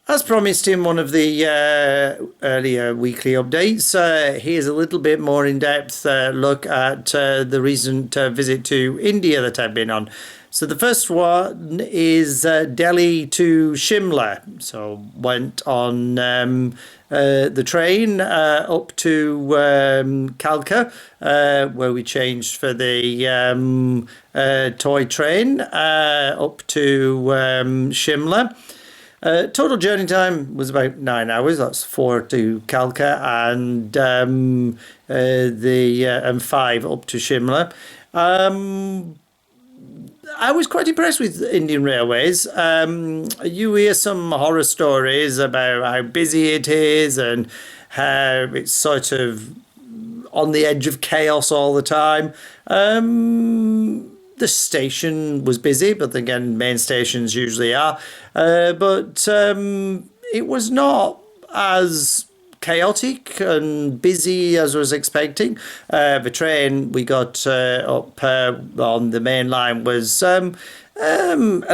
As promised in one of the earlier weekly updates, here's a little bit more in-depth look at the recent visit to India that I've been on. So the first one is Delhi to Shimla. So went on the train up to Kalka, where we changed for the toy train up to Shimla. Total journey time was about 9 hours. That's 4 to Kalka and 5 up to Shimla. I was quite impressed with Indian Railways. You hear some horror stories about how busy it is and how it's sort of on the edge of chaos all the time. The station was busy, but again, main stations usually are. But it was not as chaotic and busy as I was expecting. The train we got up on the main line was a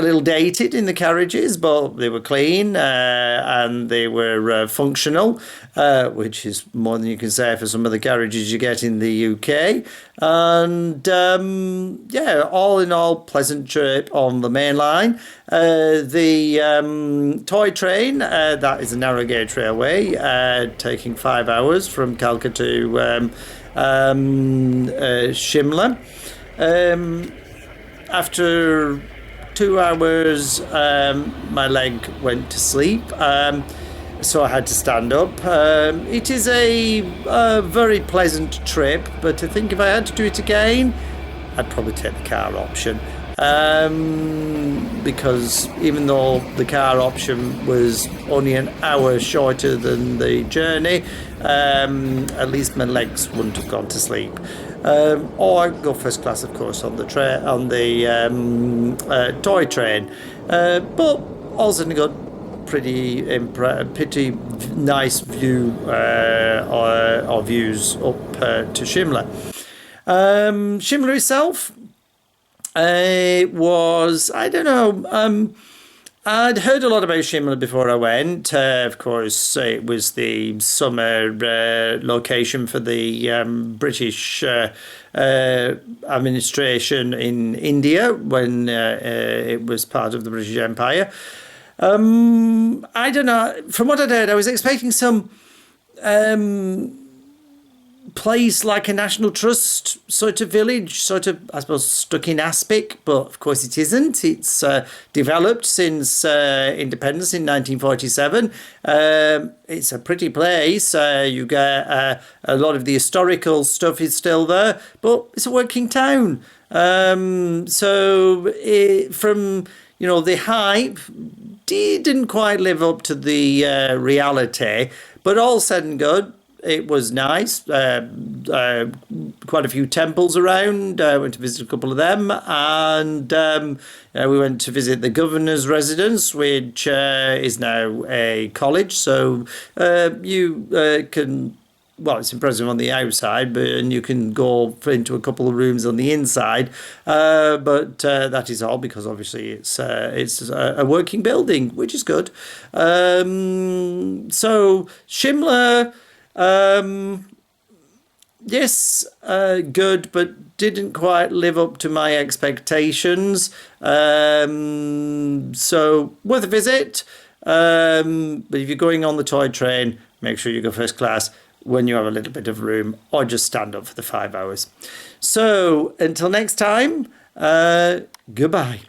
little dated in the carriages, but they were clean and they were functional, which is more than you can say for some of the carriages you get in the UK. And yeah, all in all, pleasant trip on the main line. The toy train, that is a narrow gauge railway, taking 5 hours from Kalka to Shimla. After 2 hours, my leg went to sleep, so I had to stand up. It is a very pleasant trip, but I think if I had to do it again, I'd probably take the car option. Because even though the car option was only an hour shorter than the journey, at least my legs wouldn't have gone to sleep. Or go first class, of course, on the toy train. But also got pretty nice view or views up to Shimla. Shimla itself. It was, I don't know, I'd heard a lot about Shimla before I went. Of course, it was the summer location for the British administration in India when it was part of the British Empire. I don't know, from what I'd heard, I was expecting some place like a National Trust sort of village, sort of, I suppose, stuck in aspic, but of course it isn't. It's developed since independence in 1947. It's a pretty place. You get a lot of the historical stuff is still there, but it's a working town. From the hype didn't quite live up to the reality, but all said and good, it was nice. Quite a few temples around. Went to visit a couple of them, and we went to visit the governor's residence, which is now a college. So you can. Well, it's impressive on the outside, and you can go into a couple of rooms on the inside. But that is all because obviously it's a working building, which is good. So Shimla. Yes, good, but didn't quite live up to my expectations. So worth a visit. But if you're going on the toy train, make sure you go first class when you have a little bit of room, or just stand up for the 5 hours. So until next time, goodbye.